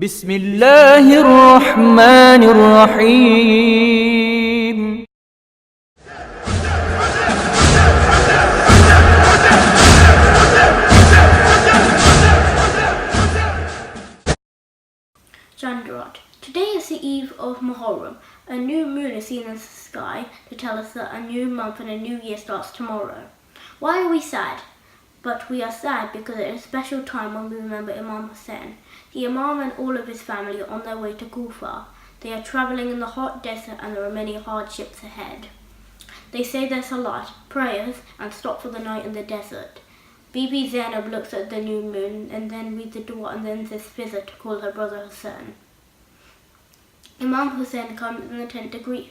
بسم الله الرحمن الرحيم. Chandrat. Today is the eve of Muharram. A new moon is seen in the sky to tell us that a new month and a new year starts tomorrow. Why are we sad? But we are sad because it is a special time when we remember Imam Hussein. The Imam and all of his family are on their way to Kufa. They are travelling in the hot desert and there are many hardships ahead. They say their salat, prayers, and stop for the night in the desert. Bibi Zainab looks at the new moon and then reads the dua and then says fizr to call her brother Hussein. Imam Hussein comes in the tent to greet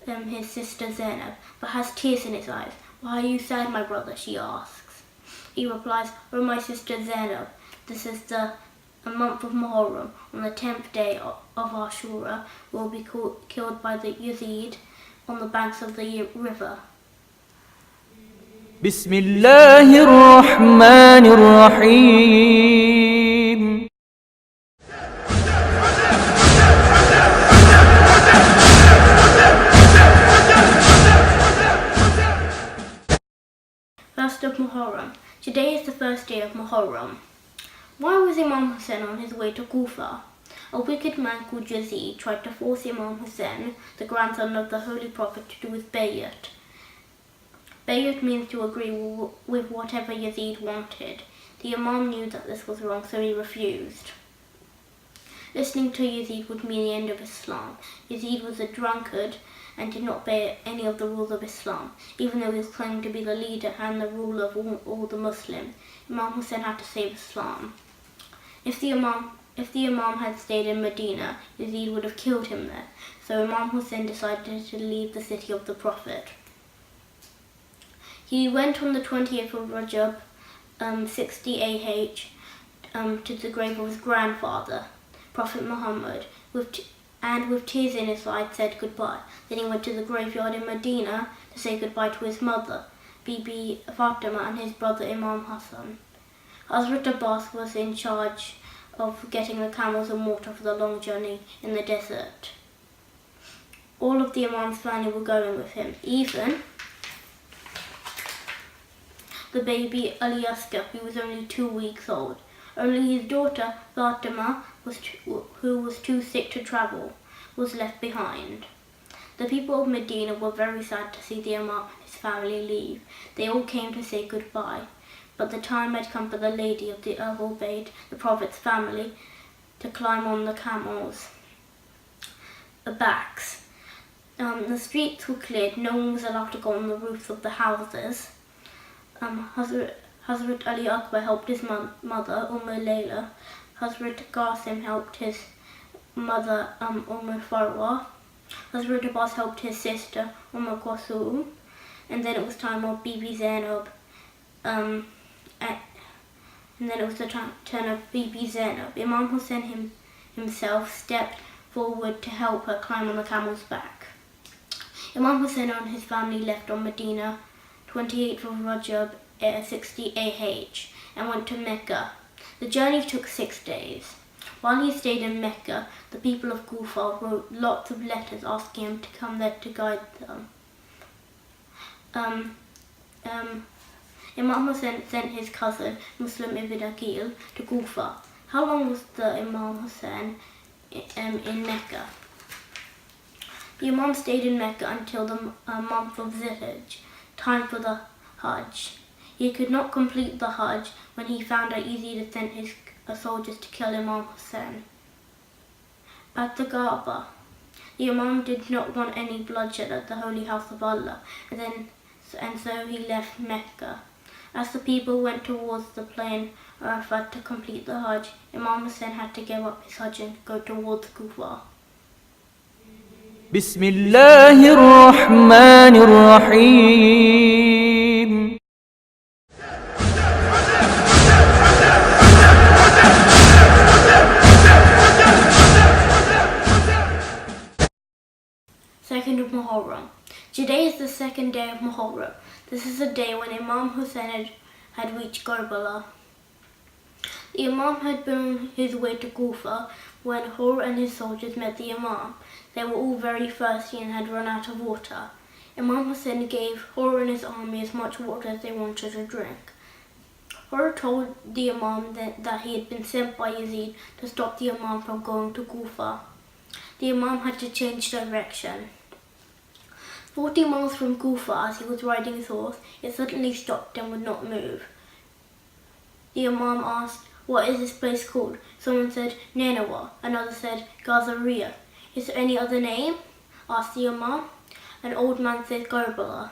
his sister Zainab, but has tears in his eyes. "Why are you sad, my brother?" she asks. He replies, "Oh, my sister Zainab, this is a month of Muharram. On the 10th day of Ashura, we will be killed by the Yazid on the banks of the river." بسم الله الرحمن الرحيم. First of Muharram. Today is the first day of Muharram. Why was Imam Hussein on his way to Kufa? A wicked man called Yazid tried to force Imam Hussein, the grandson of the Holy Prophet, to do with bayat. Bayat means to agree with whatever Yazid wanted. The Imam knew that this was wrong, so he refused. Listening to Yazid would mean the end of Islam. Yazid was a drunkard and did not obey any of the rules of Islam, even though he was claiming to be the leader and the ruler of all the Muslims. Imam Hussein had to save Islam. If the Imam had stayed in Medina, Yazid would have killed him there. So Imam Hussein decided to leave the city of the Prophet. He went on the 20th of Rajab, 60 AH, to the grave of his grandfather, Prophet Muhammad, and with tears in his eyes said goodbye. Then he went to the graveyard in Medina to say goodbye to his mother, Bibi Fatima, and his brother Imam Hassan. Hazrat Abbas was in charge of getting the camels and water for the long journey in the desert. All of the Imam's family were going with him, even the baby Ali Asghar, who was only 2 weeks old. Only his daughter Fatima, who was too sick to travel, was left behind. The people of Medina were very sad to see the Imam and his family leave. They all came to say goodbye, but the time had come for the lady of the Ahlul Bayt, the Prophet's family, to climb on the camels' backs. The streets were cleared. No one was allowed to go on the roofs of the houses. Hazrat Ali Akbar helped his mother, Layla. Hazrat Qasim helped his mother, Farwa. Hazrat Abbas helped his sister, Kulthum. And then it was time for Bibi Zainab. And then it was the turn of Bibi Zainab. Imam Hussein himself stepped forward to help her climb on the camel's back. Imam Hussein and his family left on Medina 28th of Rajab, 60 AH, and went to Mecca. The journey took 6 days. While he stayed in Mecca, the people of Kufa wrote lots of letters asking him to come there to guide them. Imam Hussein sent his cousin, Muslim ibn Aqil, to Kufa. How long was the Imam Hussein in Mecca? The Imam stayed in Mecca until the month of Zilhijjah, time for the Hajj. He could not complete the Hajj when he found it easy to send his soldiers to kill Imam Hussein. At the Kaaba, the Imam did not want any bloodshed at the holy house of Allah, and so he left Mecca. As the people went towards the plain Arafat to complete the Hajj, Imam Hussein had to give up his Hajj and go towards Kufa. بسم الله الرحمن الرحيم. Second of Muharram. Today is the second day of Muharram. This is the day when Imam Hussein had reached Karbala. The Imam had been on his way to Kufa when Hur and his soldiers met the Imam. They were all very thirsty and had run out of water. Imam Hussein gave Hur and his army as much water as they wanted to drink. Hur told the Imam that he had been sent by Yazid to stop the Imam from going to Kufa. The Imam had to change direction. 40 miles from Kufa, as he was riding his horse, it suddenly stopped and would not move. The Imam asked, "What is this place called?" Someone said, "Nineveh." Another said, "Gazaria." "Is there any other name?" asked the Imam. An old man said, "Karbala."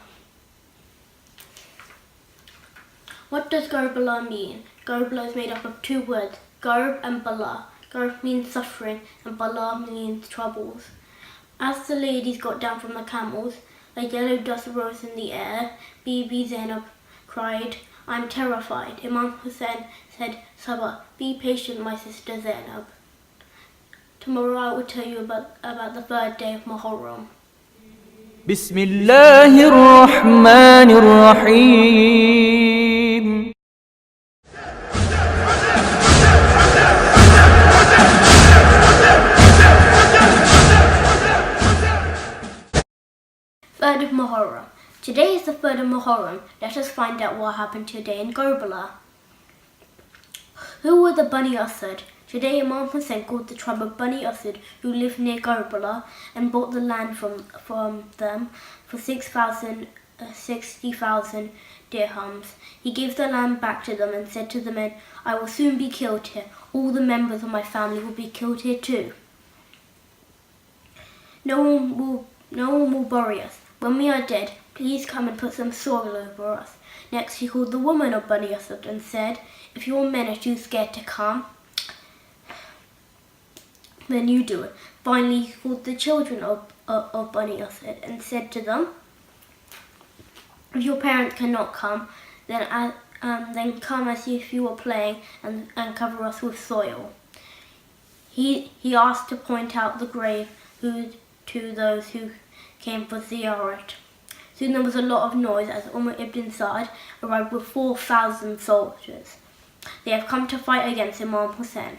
What does Karbala mean? Karbala is made up of two words, Garb and Bala. Garb means suffering and Bala means troubles. As the ladies got down from the camels, a yellow dust rose in the air. Bibi Zainab cried, "I'm terrified." Imam Hussein said, "Sabah, be patient, my sister Zainab. Tomorrow I will tell you about the third day of Muharram." بسم الله الرحمن الرحيم. Third of Muharram. Today is the third of Muharram. Let us find out what happened today in Karbala. Who were the Bani Asad? Today Imam Hussein called the tribe of Bani Asad, who lived near Karbala, and bought the land from them for 60,000 dirhams. He gave the land back to them and said to the men, "I will soon be killed here. All the members of my family will be killed here too. No one will bury us. When we are dead, please come and put some soil over us." Next he called the women of Bani Asad and said, "If your men are too scared to come, then you do it." Finally he called the children of Bani Asad and said to them, "If your parents cannot come, then come as if you were playing and cover us with soil." He asked to point out the grave to those who came for ziyarat. Soon there was a lot of noise as Umar ibn Sa'd arrived with 4,000 soldiers. They have come to fight against Imam Hussein.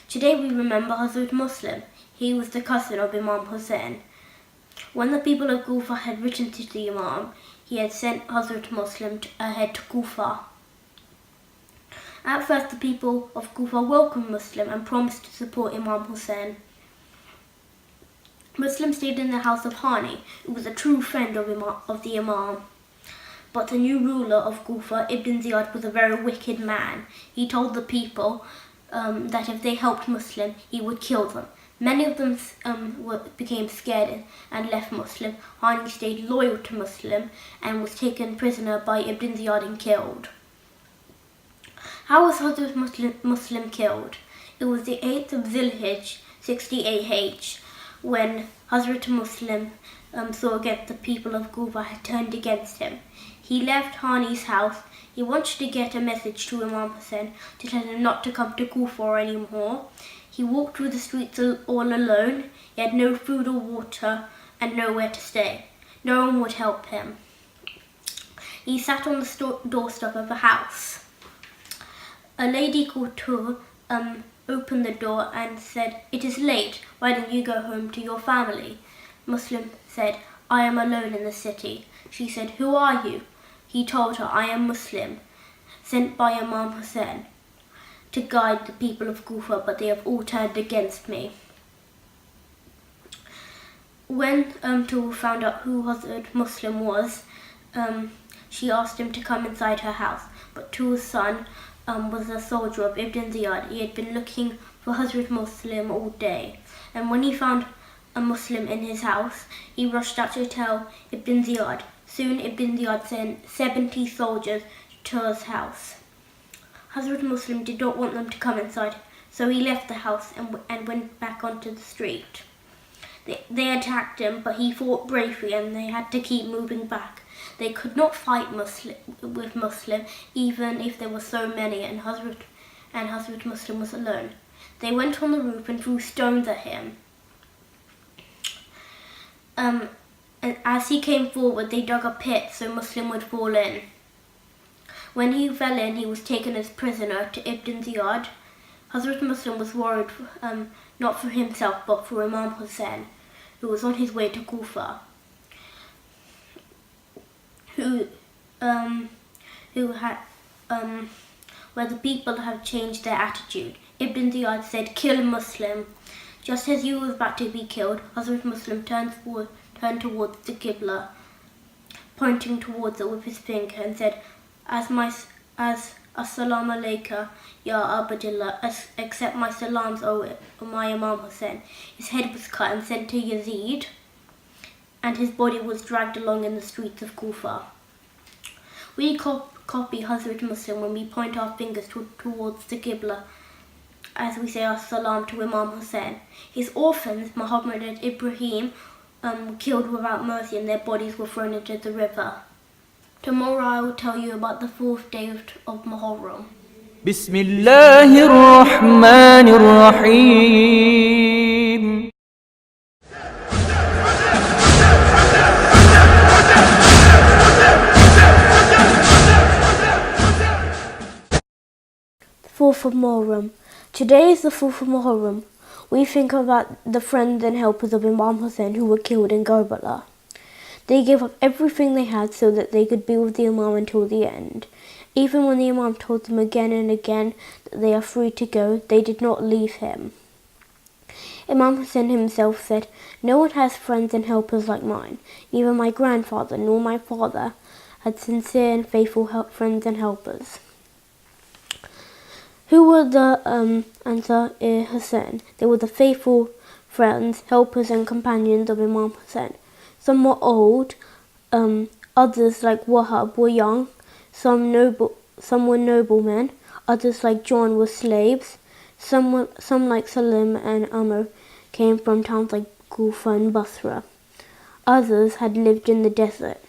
Today we remember Hazrat Muslim. He was the cousin of Imam Hussein. When the people of Kufa had written to the Imam, he had sent Hazrat Muslim ahead to Kufa. At first the people of Kufa welcomed Muslim and promised to support Imam Hussein. Muslim stayed in the house of Hani, who was a true friend of the Imam. But the new ruler of Kufa, Ibn Ziyad, was a very wicked man. He told the people that if they helped Muslim, he would kill them. Many of them became scared and left Muslim. Hani stayed loyal to Muslim and was taken prisoner by Ibn Ziyad and killed. How was Hazrat Muslim killed? It was the 8th of Zilhijjah, 68H, when Hazrat Muslim saw that the people of Kufa had turned against him. He left Hani's house. He wanted to get a message to Imam Hussein to tell him not to come to Kufa anymore. He walked through the streets all alone. He had no food or water and nowhere to stay. No one would help him. He sat on the doorstep of a house. A lady called Tur opened the door and said, "It is late. Why don't you go home to your family?" Muslim said, "I am alone in the city." She said, "Who are you?" He told her, "I am Muslim, sent by Imam Hussein to guide the people of Kufa, but they have all turned against me." When Tur found out who Hazrat Muslim was, she asked him to come inside her house. But Tur's son was a soldier of Ibn Ziyad. He had been looking for Hazrat Muslim all day, and when he found a Muslim in his house, he rushed out to tell Ibn Ziyad. Soon Ibn Ziyad sent 70 soldiers to Tur's house. Hazrat Muslim did not want them to come inside, so he left the house and went back onto the street. They attacked him, but he fought bravely and they had to keep moving back. They could not fight with Muslim, even if there were so many, and Hazrat Muslim was alone. They went on the roof and threw stones at him. And as he came forward, they dug a pit so Muslim would fall in. When he fell in, he was taken as prisoner to Ibn Ziyad. Hazrat Muslim was worried, not for himself but for Imam Hussein, who was on his way to Kufa, who had where the people have changed their attitude. Ibn Ziyad said, "Kill Muslim." Just as he was about to be killed, Hazrat Muslim turned towards the Qibla, pointing towards it with his finger, and said, as Assalamu alayka, Ya Abdullah, accept my salams, O my Imam Hussein. His head was cut and sent to Yazid, and his body was dragged along in the streets of Kufa. We copy Hazrat Muslim when we point our fingers towards the Qibla, as we say our salam to Imam Hussein. His orphans, Muhammad and Ibrahim, were killed without mercy, and their bodies were thrown into the river. Tomorrow I will tell you about the 4th day of Muharram. بسم الله الرحمن الرحيم. The 4th of Muharram. Today is the 4th of Muharram. We think about the friends and helpers of Imam Hussein who were killed in Karbala. They gave up everything they had so that they could be with the Imam until the end. Even when the Imam told them again and again that they are free to go, they did not leave him. Imam Hussein himself said, "No one has friends and helpers like mine. Neither my grandfather nor my father had sincere and faithful friends and helpers." Who were the Ansar Hussein? They were the faithful friends, helpers and companions of Imam Hussein. Some were old, others like Wahab were young, some were noblemen, others like John were slaves, some like Salim and Amr came from towns like Kufa and Basra. Others had lived in the desert.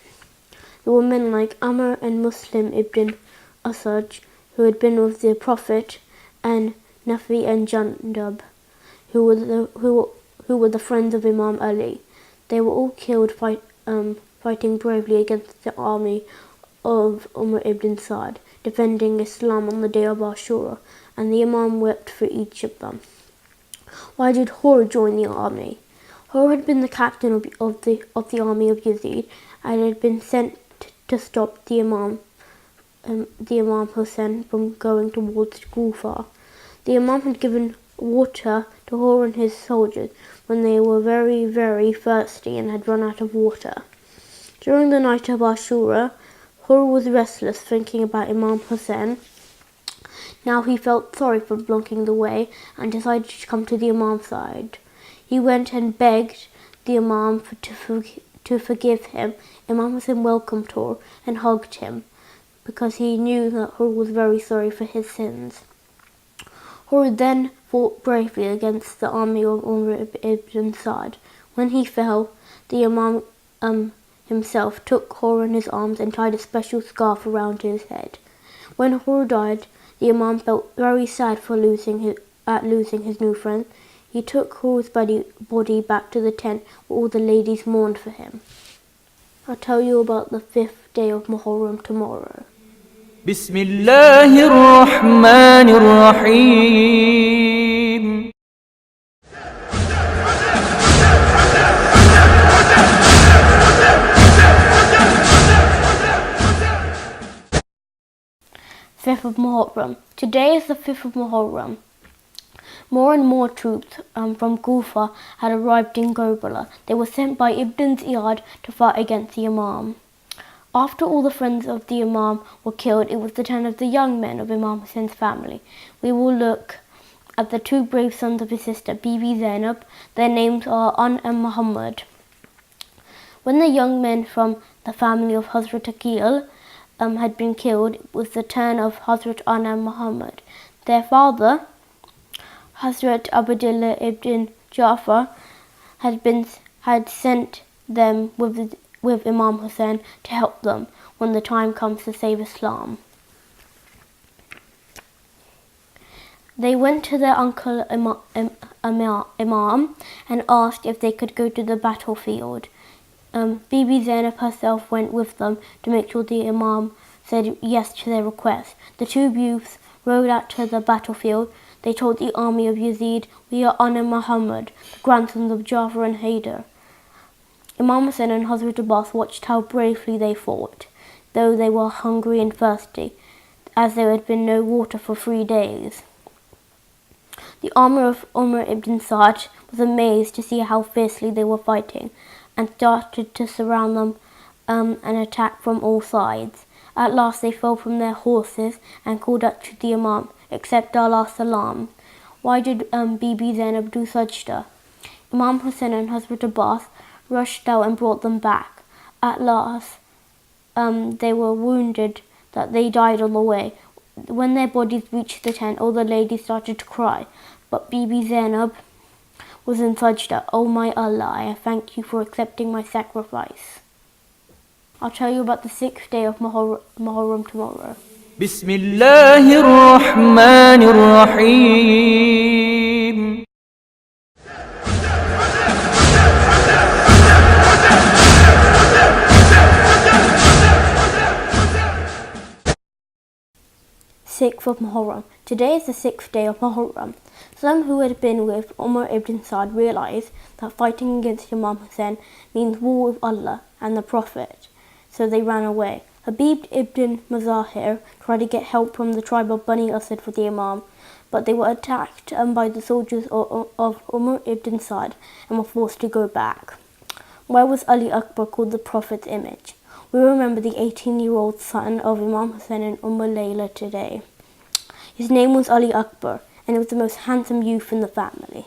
There were men like Amr and Muslim ibn Asaj, who had been with the Prophet, and Nafi and Jandab, who were the friends of Imam Ali. They were all killed fighting bravely against the army of Umar ibn Saad, defending Islam on the day of Ashura, and the Imam wept for each of them. Why did Hur join the army? Hur had been the captain of the army of Yazid, and had been sent to stop the Imam Hussein from going towards Kufa. The Imam had given water to Hur and his soldiers when they were very, very thirsty and had run out of water. During the night of Ashura, Hur was restless, thinking about Imam Hussein. Now he felt sorry for blocking the way and decided to come to the Imam's side. He went and begged the Imam to forgive him. Imam Hussein welcomed Hur and hugged him, because he knew that Hur was very sorry for his sins. Hur then fought bravely against the army of Umar ibn Saad. When he fell, the Imam himself took Hur in his arms and tied a special scarf around his head. When Hur died, the Imam felt very sad for losing his new friend. He took Hur's body back to the tent where all the ladies mourned for him. I'll tell you about the 5th day of Muharram tomorrow. بسم الله الرحمن الرحيم. Fifth of Muharram. Today is the 5th of Muharram. More and more troops from Kufa had arrived in Karbala. They were sent by Ibn Ziyad to fight against the Imam. After all the friends of the Imam were killed, it was the turn of the young men of Imam Hussein's family. We will look at the 2 brave sons of his sister, Bibi Zainab. Their names are An and Muhammad. When the young men from the family of Hazrat Aqil had been killed, it was the turn of Hazrat An and Muhammad. Their father, Hazrat Abdullah ibn Ja'far, had sent them with Imam Hussein to help them when the time comes to save Islam. They went to their uncle Imam and asked if they could go to the battlefield. Bibi Zainab herself went with them to make sure the Imam said yes to their request. The 2 youths rode out to the battlefield. They told the army of Yazid, "We are Anna Muhammad, the grandsons of Jafar and Haider." Imam Hussein and Hazrat Abbas watched how bravely they fought, though they were hungry and thirsty, as there had been no water for 3 days. The army of Umar ibn Sa'd was amazed to see how fiercely they were fighting, and started to surround them and attack from all sides. At last they fell from their horses and called out to the Imam, "Accept Allah's salam." Why did Bibi Zainab do sajda? Imam Hussein and Hazrat Abbas rushed out and brought them back. At last they were wounded that they died on the way. When their bodies reached the tent, all the ladies started to cry, but Bibi Zainab was in sajda. "Oh my Allah, I thank you for accepting my sacrifice." I'll tell you about the 6th day of Muharram tomorrow. بسم الله الرحمن الرحيم 6th of Muharram. Today is the 6th day of Muharram. Some who had been with Umar ibn Sa'd realized that fighting against Imam Hussein means war with Allah and the Prophet, so they ran away. Habib ibn Mazahir tried to get help from the tribe of Bani Asad for the Imam, but they were attacked by the soldiers of Umar ibn Sa'd and were forced to go back. Why was Ali Akbar called the Prophet's image? We remember the 18-year-old son of Imam Hussein and Layla today. His name was Ali Akbar, and he was the most handsome youth in the family.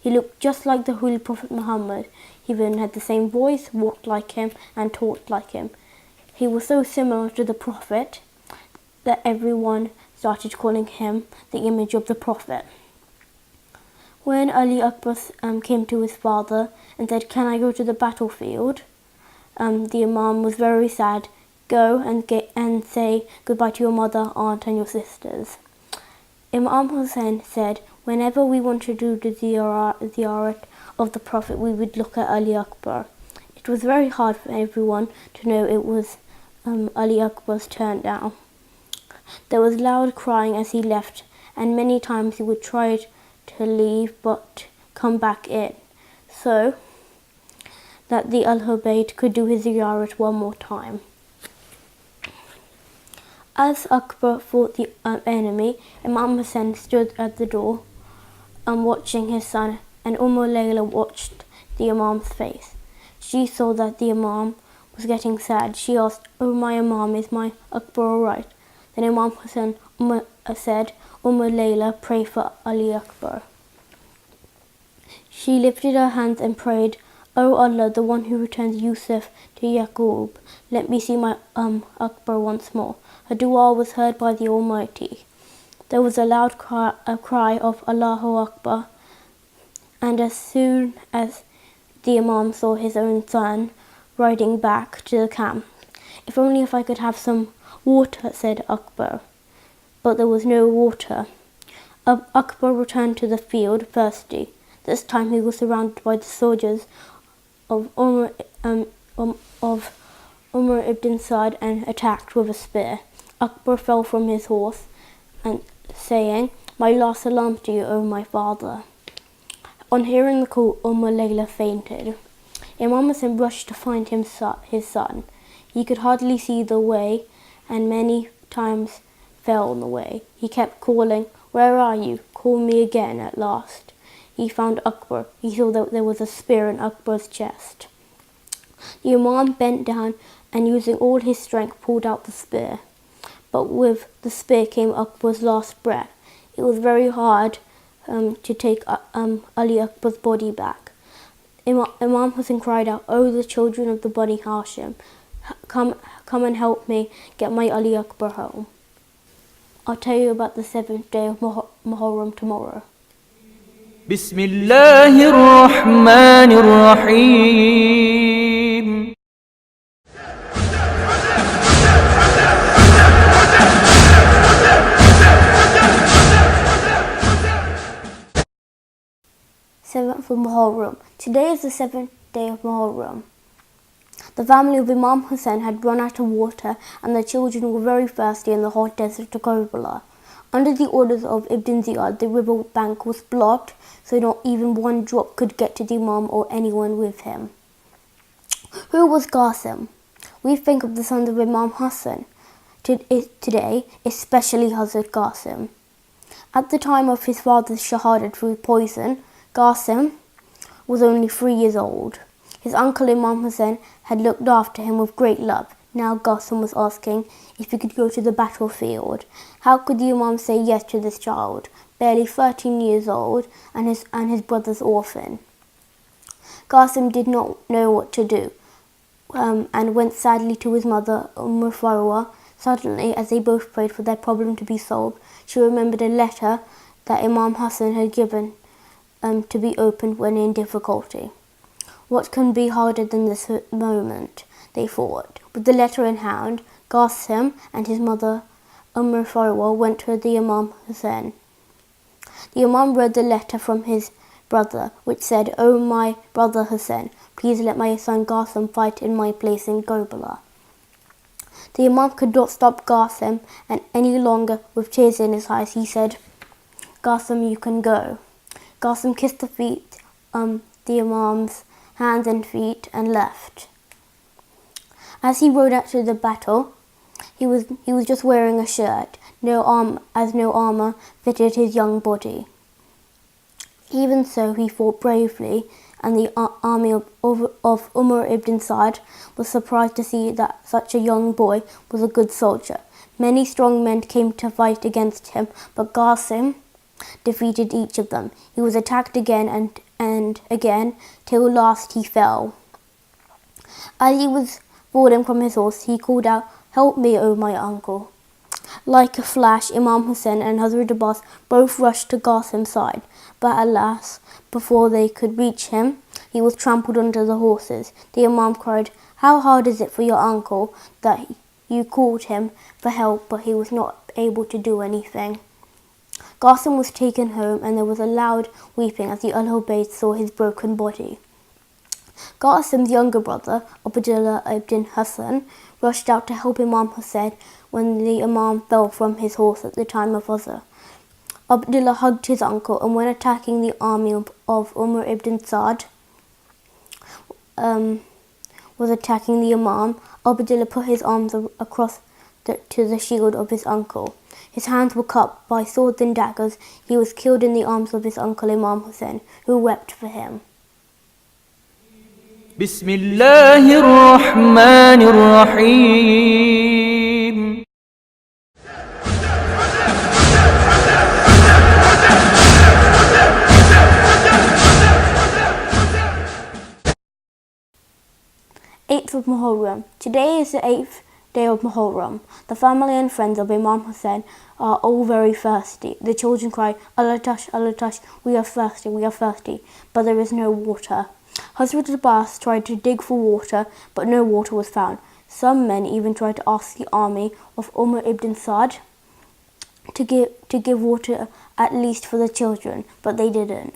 He looked just like the Holy Prophet Muhammad. He even had the same voice, walked like him, and talked like him. He was so similar to the Prophet that everyone started calling him the image of the Prophet. When Ali Akbar came to his father and said, "Can I go to the battlefield?" The Imam was very sad. "Go and say goodbye to your mother, aunt, and your sisters." Imam Hussein said, "Whenever we want to do the ziyarat of the Prophet, we would look at Ali Akbar." It was very hard for everyone to know it was Ali Akbar's turn now. There was loud crying as he left, and many times he would try to leave but come back in, so that the Al-Hubayd could do his ziyarat one more time. As Akbar fought the enemy, Imam Hussein stood at the door watching his son, and Layla watched the Imam's face. She saw that the Imam was getting sad. She asked, "Oh my Imam, is my Akbar alright?" Then Imam Hussein said, Layla, pray for Ali Akbar." She lifted her hands and prayed, "O Allah, the one who returns Yusuf to Yaqub, let me see my Akbar once more." Her dua was heard by the Almighty. There was a loud cry of Allahu Akbar, and as soon as the Imam saw his own son riding back to the camp, if I could have some water," said Akbar. But there was no water. Akbar returned to the field thirsty. This time he was surrounded by the soldiers of Umar ibn Sa'd and attacked with a spear. Akbar fell from his horse and saying, "My last salam to you, O my father." On hearing the call, Layla fainted. Imam Hussein rushed to find his son. He could hardly see the way and many times fell on the way. He kept calling, "Where are you? Call me again." At last he found Akbar. He saw that there was a spear in Akbar's chest. The Imam bent down and using all his strength pulled out the spear. But with the spear came Akbar's last breath. It was very hard to take Ali Akbar's body back. Imam Hussein cried out, "Oh, the children of the Bani Hashim, come and help me get my Ali Akbar home." I'll tell you about the 7th day of Muharram tomorrow. بسم الله الرحمن الرحيم 7th of Muharram. Today is the 7th day of Muharram. The family of Imam Hussein had run out of water and the children were very thirsty in the hot desert of Karbala. Under the orders of Ibn Ziyad, the river bank was blocked, so not even one drop could get to the Imam or anyone with him. Who was Qasim? We think of the sons of Imam Hassan today, especially Hazrat Qasim. At the time of his father's shahada through poison, Qasim was only 3 years old. His uncle Imam Hussain had looked after him with great love. Now Qasim was asking if he could go to the battlefield. How could the Imam say yes to this child, barely 13 years old, and his brother's orphan? Qasim did not know what to do, and went sadly to his mother, Farwa. Suddenly, as they both prayed for their problem to be solved, she remembered a letter that Imam Hassan had given to be opened when in difficulty. What can be harder than this moment, they thought. With the letter in hand, Qasim and his mother, Farwa, went to the Imam Hussain. The Imam read the letter from his brother, which said, "O my brother Hussain, please let my son Qasim fight in my place in Karbala." The Imam could not stop Qasim and any longer. With tears in his eyes, he said, "Qasim, you can go." Qasim kissed the Imam's hands and feet, and left. As he rode out to the battle, he was just wearing a shirt, no armor fitted his young body. Even so, he fought bravely, and the army of Umar ibn Sa'd was surprised to see that such a young boy was a good soldier. Many strong men came to fight against him, but Qasim defeated each of them. He was attacked again and again, till last he fell. As he was falling from his horse, he called out, "Help me, O my uncle." Like a flash, Imam Hussain and Hazrat Abbas both rushed to Qasim's side, but alas, before they could reach him, he was trampled under the horses. The Imam cried, "How hard is it for your uncle that you called him for help, but he was not able to do anything?" Qasim was taken home, and there was a loud weeping as the Ahl-Bayt saw his broken body. Qasim's younger brother, Abdullah ibn Hassan, rushed out to help Imam Hussain when the Imam fell from his horse at the time of Azhar. Abdullah hugged his uncle, and when attacking the army of Umar ibn Sa'd was attacking the Imam, Abdullah put his arms across to the shield of his uncle. His hands were cut by swords and daggers. He was killed in the arms of his uncle Imam Hussain, who wept for him. بسم الله الرحمن الرحيم 8th of Muharram. Today is the 8th day of Muharram. The family and friends of Imam Hussain are all very thirsty. The children cry, Allah tush, we are thirsty, we are thirsty, but there is no water. Hazrat Abbas tried to dig for water, but no water was found. Some men even tried to ask the army of Umar ibn Sa'd to give water at least for the children, but they didn't.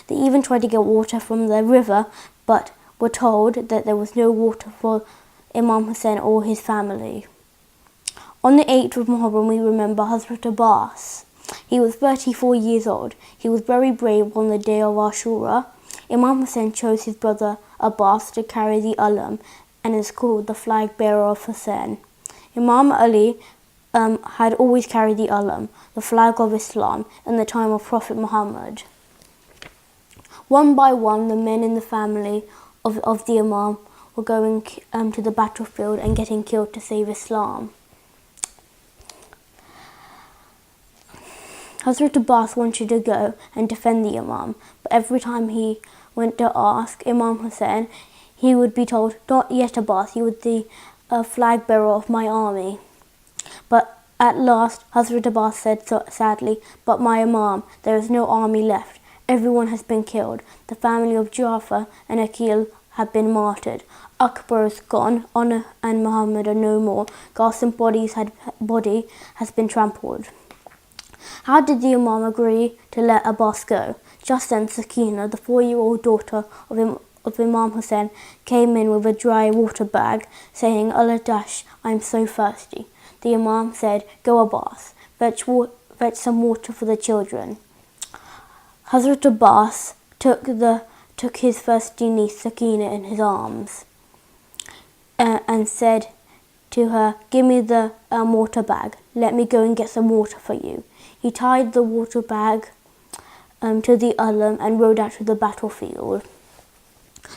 They even tried to get water from the river, but were told that there was no water for Imam Hussain or his family. On the 8th of Muharram, we remember Hazrat Abbas. He was 34 years old. He was very brave on the day of Ashura. Imam Hussain chose his brother Abbas to carry the alam and is called the flag bearer of Hussain. Imam Ali had always carried the alam, the flag of Islam, in the time of Prophet Muhammad. One by one, the men in the family of the Imam were going to the battlefield and getting killed to save Islam. Hazrat Abbas wanted to go and defend the Imam, but every time he went to ask Imam Hussain, he would be told, "Not yet, Abbas, you are the flag bearer of my army." But at last, Hazrat Abbas said sadly, "But my Imam, there is no army left. Everyone has been killed. The family of Ja'far and Aqil have been martyred. Akbar is gone, Honor and Muhammad are no more. Qasim's body has been trampled." How did the Imam agree to let Abbas go? Just then Sakina, the 4-year-old daughter of Imam Hussain, came in with a dry water bag, saying, "Allah dash, I am so thirsty." The Imam said, "Go, Abbas, fetch some water for the children. Hazrat Abbas took his thirsty niece Sakina in his arms and said to her, "Give me the water bag. Let me go and get some water for you." He tied the water bag to the ulum and rode out to the battlefield.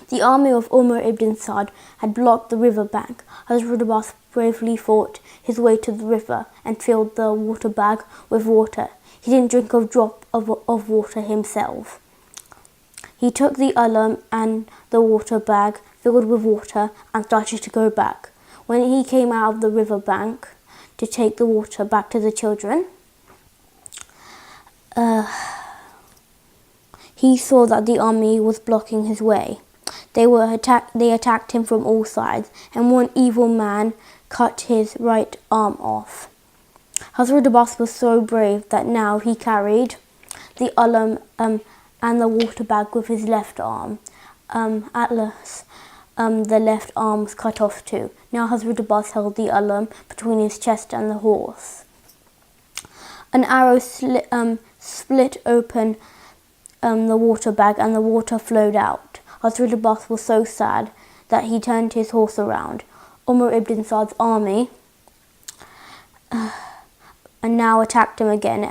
The army of Umar ibn Saad had blocked the river bank. Hazrat Abbas bravely fought his way to the river and filled the water bag with water. He didn't drink a drop of water himself. He took the ulum and the water bag filled with water and started to go back. When he came out of the river bank to take the water back to the children, he saw that the army was blocking his way. They attacked him from all sides, and one evil man cut his right arm off. Hazrat Abbas was so brave that now he carried the ulum and the water bag with his left arm. At last, the left arm was cut off too. Now Hazrat Abbas held the ulum between his chest and the horse. An arrow split open the water bag and the water flowed out. Hazrat Abbas was so sad that he turned his horse around. Umar ibn Saad's army and now attacked him again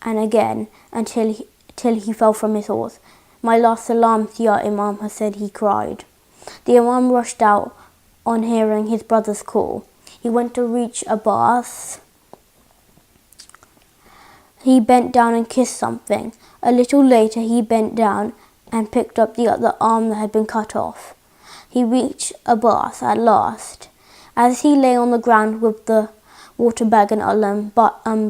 and again until he fell from his horse. "My last salam, Ya Imam," said he cried. The Imam rushed out on hearing his brother's call. He went to reach Abbas. He bent down and kissed something. A little later he bent down and picked up the other arm that had been cut off. He reached Abbas at last. As he lay on the ground with the water bag and ulum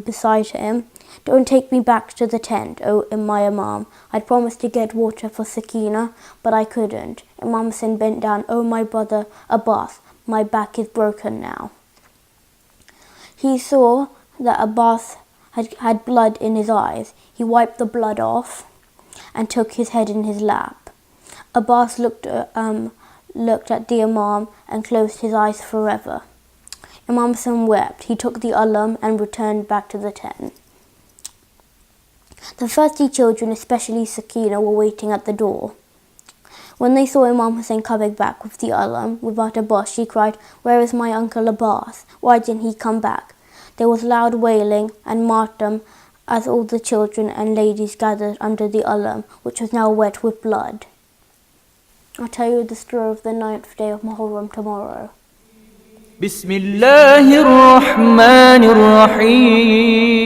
beside him, "Don't take me back to the tent, O my Imam. I'd promised to get water for Sakina, but I couldn't." Imam Hussain bent down. "Oh, my brother Abbas, my back is broken now." He saw that Abbas had blood in his eyes. He wiped the blood off and took his head in his lap. Abbas looked at the Imam and closed his eyes forever. Imam Hussain wept. He took the ulum and returned back to the tent. The thirsty children, especially Sakina, were waiting at the door. When they saw Imam Hussain coming back with the ulum without Abbas, she cried, "Where is my uncle Abbas? Why didn't he come back?" There was loud wailing and martyrdom as all the children and ladies gathered under the ulum, which was now wet with blood. I'll tell you the story of the 9th day of Muharram tomorrow. Bismillahir Rahmanir Rahim.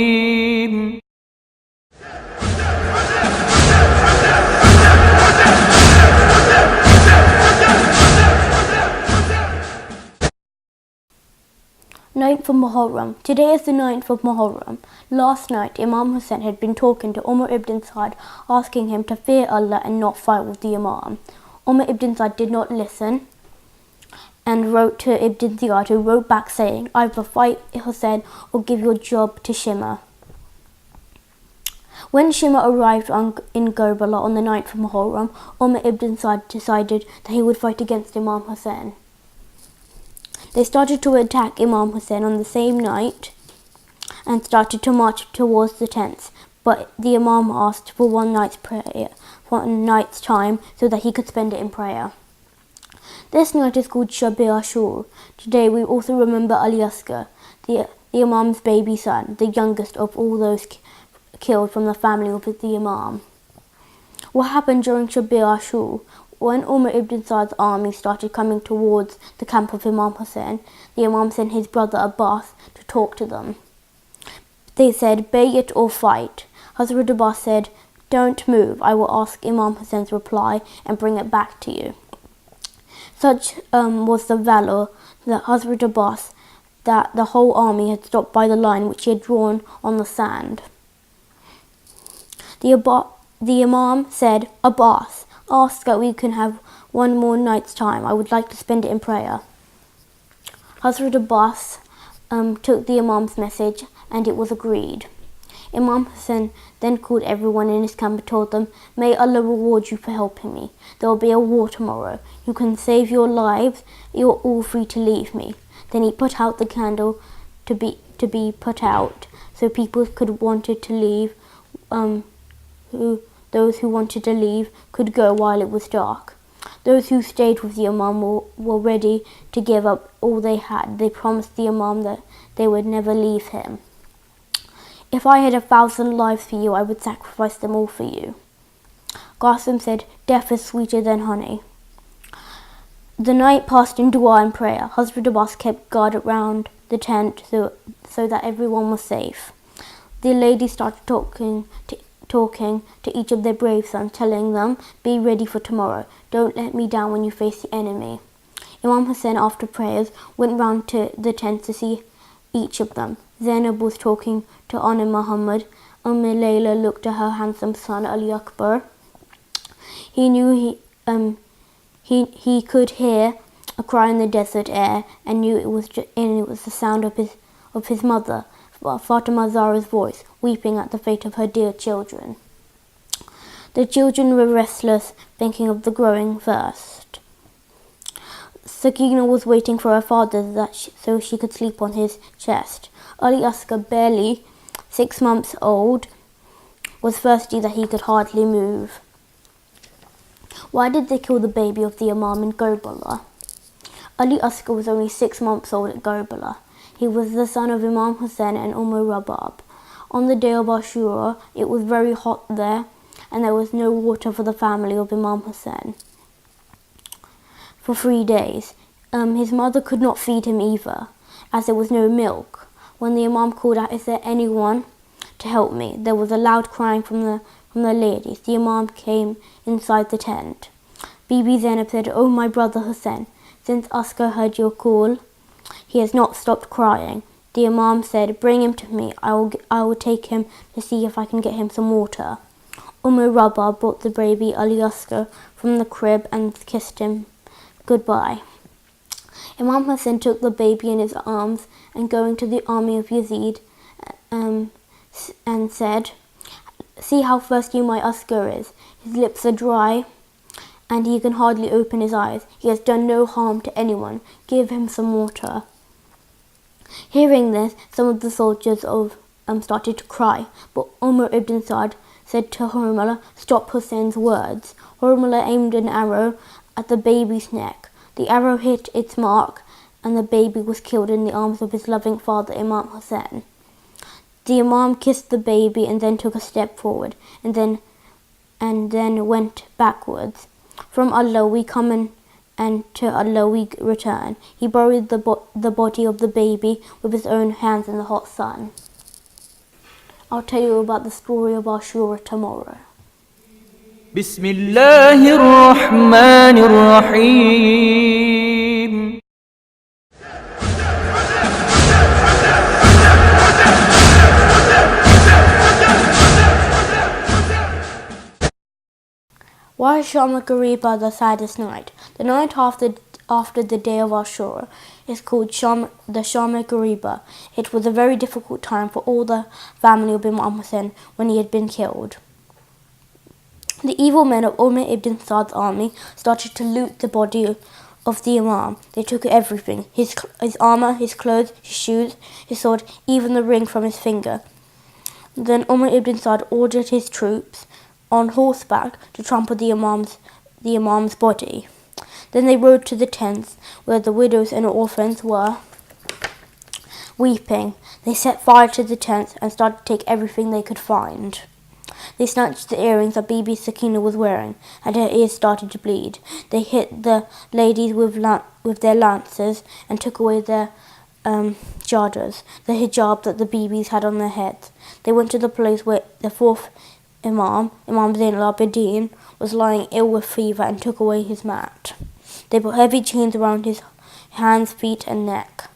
Ninth of Muharram. Today is the 9th of Muharram. Last night, Imam Hussain had been talking to Umar ibn Saad, asking him to fear Allah and not fight with the Imam. Umar ibn Saad did not listen and wrote to Ibn Ziyad, who wrote back saying, "Either fight Hussain or give your job to Shimmer." When Shimmer arrived in Karbala on the 9th of Muharram, Umar ibn Saad decided that he would fight against Imam Hussain. They started to attack Imam Hussain on the same night and started to march towards the tents, but the Imam asked for one night's time so that he could spend it in prayer. This night is called Shab-e Ashur. Today we also remember Ali Asghar, the Imam's baby son, the youngest of all those killed from the family of the Imam. What happened during Shab-e Ashur? When Umar ibn Saad's army started coming towards the camp of Imam Hussain, the Imam sent his brother Abbas to talk to them. They said, "Bay'at or fight." Hazrat Abbas said, "Don't move. I will ask Imam Hussein's reply and bring it back to you." Such was the valor that Hazrat Abbas that the whole army had stopped by the line which he had drawn on the sand. The Imam said, "Abbas, ask that we can have one more night's time. I would like to spend it in prayer." Hazrat Abbas took the Imam's message and it was agreed. Imam Hussain then called everyone in his camp and told them, "May Allah reward you for helping me. There will be a war tomorrow. You can save your lives. You are all free to leave me." Then he put out the candle to be put out so people could wanted to leave. Those who wanted to leave could go while it was dark. Those who stayed with the Imam were ready to give up all they had. They promised the Imam that they would never leave him. If I had 1,000 lives for you, I would sacrifice them all for you. Qasim said, death is sweeter than honey. The night passed in dua and prayer. Hazrat Abbas kept guard around the tent so that everyone was safe. The ladies started talking to each of their brave sons, telling them, be ready for tomorrow. Don't let me down when you face the enemy. Imam Hussain, after prayers, went round to the tent to see each of them. Zainab was talking to Anna Muhammad. Layla looked at her handsome son, Ali Akbar. He knew he could hear a cry in the desert air and knew it was the sound of his mother, Fatima Zahra's voice, weeping at the fate of her dear children. The children were restless, thinking of the growing thirst. Sakina was waiting for her father so she could sleep on his chest. Ali Asghar, barely 6 months old, was thirsty that he could hardly move. Why did they kill the baby of the Imam in Karbala? Ali Asghar was only 6 months old at Karbala. He was the son of Imam Hussain and Rabab. On the day of Ashura, it was very hot there, and there was no water for the family of Imam Hussain for 3 days. His mother could not feed him either, as there was no milk. When the Imam called out, "Is there anyone to help me?" there was a loud crying from the ladies. The Imam came inside the tent. Bibi Zainab said, "Oh, my brother Hussain, since Asghar heard your call, he has not stopped crying." The Imam said, "Bring him to me. I will take him to see if I can get him some water." Rabah brought the baby Ali Asghar from the crib and kissed him goodbye. Imam Hussain took the baby in his arms and going to the army of Yazid and said, "See how thirsty my Asghar is. His lips are dry and he can hardly open his eyes. He has done no harm to anyone. Give him some water." Hearing this, some of the soldiers started to cry, but Umar ibn Saad said to Hormala, "Stop Hussein's words." Hormala aimed an arrow at the baby's neck. The arrow hit its mark, and the baby was killed in the arms of his loving father, Imam Hussain. The Imam kissed the baby and then took a step forward, and then went backwards. From Allah we come and to Allah we return. He buried the body of the baby with his own hands in the hot sun. I'll tell you about the story of Ashura tomorrow. بسم الله الرحمن الرحيم. Why is Shama Gariba the saddest night? The night after the day of Ashura is called the Shama Gariba. It was a very difficult time for all the family of Imam Hussain when he had been killed. The evil men of Umar ibn Saad's army started to loot the body of the Imam. They took everything, his armor, his clothes, his shoes, his sword, even the ring from his finger. Then Umar ibn Saad ordered his troops on horseback to trample the Imam's body. Then they rode to the tents where the widows and orphans were weeping. They set fire to the tents and started to take everything they could find. They snatched the earrings that Bibi Sakina was wearing, and her ears started to bleed. They hit the ladies with their lances and took away their chadars, the hijab that the Bibis had on their heads. They went to the place where the fourth Imam Zain al-Abidin, was lying ill with fever and took away his mat. They put heavy chains around his hands, feet and neck.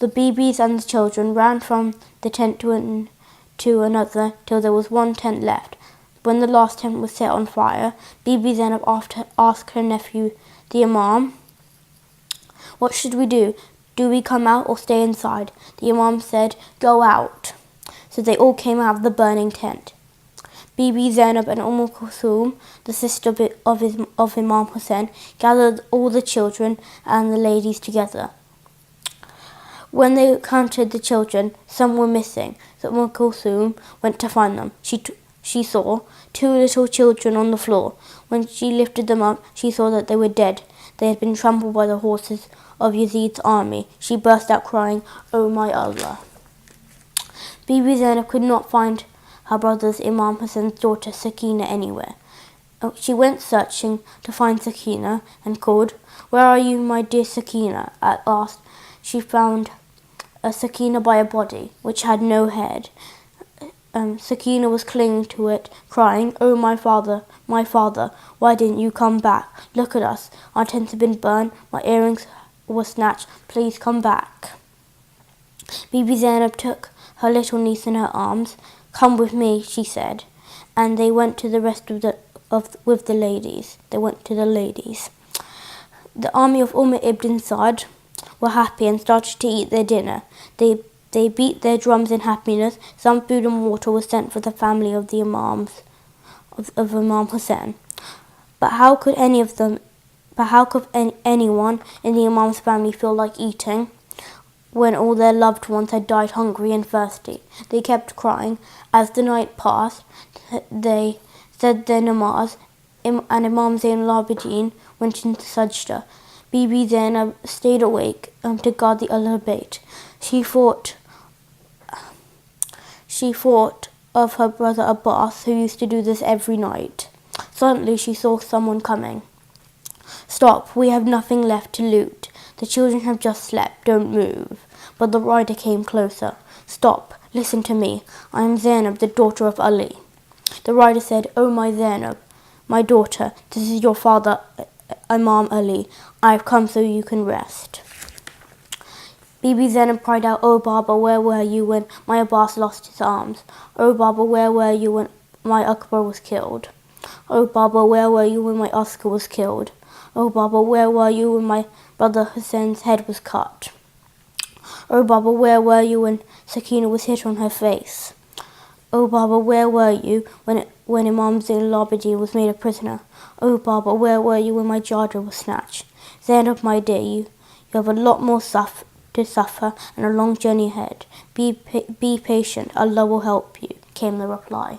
The Bibis and the children ran from the tent to another till there was one tent left. When the last tent was set on fire, Bibi Zainab asked her nephew, the Imam, "What should we do? Do we come out or stay inside?" The Imam said, "Go out." So they all came out of the burning tent. Bibi Zainab and Kulthum, the sister of Imam Hussain, gathered all the children and the ladies together. When they counted the children, some were missing. So Kulthum went to find them. She saw 2 little children on the floor. When she lifted them up, she saw that they were dead. They had been trampled by the horses of Yazid's army. She burst out crying, "Oh my Allah." Bibi Zainab could not find her brother's Imam Hassan's daughter Sakina anywhere. She went searching to find Sakina and called, "Where are you, my dear Sakina?" At last she found Sakina by a body which had no head. Sakina was clinging to it, crying, "Oh, my father, why didn't you come back? Look at us. Our tents have been burned. My earrings were snatched. Please come back." Bibi Zainab took her little niece in her arms. "Come with me," she said, and they went to the rest with the ladies. They went to the ladies. The army of Umar ibn Sa'd were happy and started to eat their dinner. They beat their drums in happiness. Some food and water was sent for the family of the Imams of Imam Hussein. But how could anyone in the Imam's family feel like eating when all their loved ones had died hungry and thirsty? They kept crying. As the night passed, they said their namaz, and Imam Zain al-Abidin went into sajda. Bibi Zainab stayed awake to guard the Ahl Bayt. She thought of her brother Abbas, who used to do this every night. Suddenly she saw someone coming. "Stop, we have nothing left to loot. The children have just slept, don't move." But the rider came closer. "Stop, listen to me. I am Zainab, the daughter of Ali." The rider said, "Oh, my Zainab, my daughter, this is your father, Imam Ali. I have come so you can rest." Bibi Zainab cried out, "Oh, Baba, where were you when my Abbas lost his arms? Oh, Baba, where were you when my Akbar was killed? Oh, Baba, where were you when my Oscar was killed? Oh, Baba, where were you when my brother Hussein's head was cut? Oh, Baba, where were you when Sakina was hit on her face? Oh, Baba, where were you when Imam Zain al-Abidin was made a prisoner? Oh, Baba, where were you when my charger was snatched? Zainab, my dear, you have a lot more to suffer and a long journey ahead. Be patient. Allah will help you," came the reply.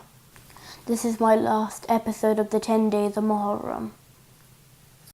This is my last episode of the 10 days of Muharram.